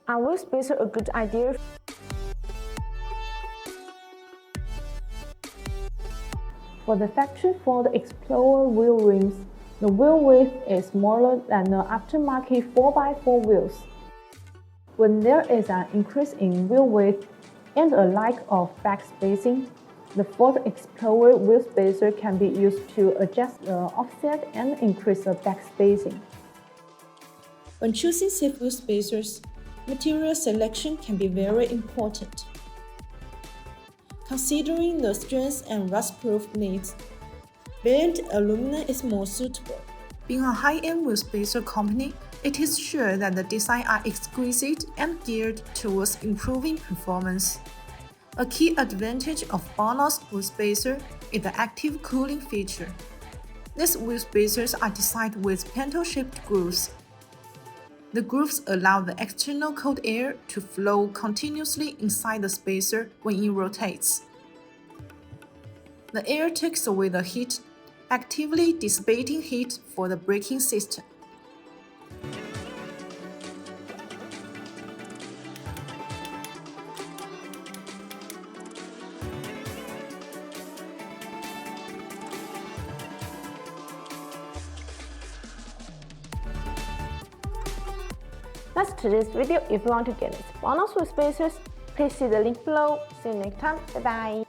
Are wheel spacers a good idea? For the factory Ford Explorer wheel rims, the wheel width is smaller than the aftermarket 4x4 wheels. When there is an increase in wheel width and a lack of back spacing, the Ford Explorer wheel spacer can be used to adjust the offset and increase the back spacing. When choosing safe wheel spacers, material selection can be very important. Considering the strength and rust-proof needs, bent aluminum is more suitable. Being a high-end wheel spacer company, it is sure that the designs are exquisite and geared towards improving performance. A key advantage of BONOSS wheel spacer is the active cooling feature. These wheel spacers are designed with pintle-shaped grooves. The grooves allow the external cold air to flow continuously inside the spacer when it rotates. The air takes away the heat, actively dissipating heat for the braking system. That's today's video. If you want to get its BONOSS wheel spacers, please see the link below. See you next time. Bye bye.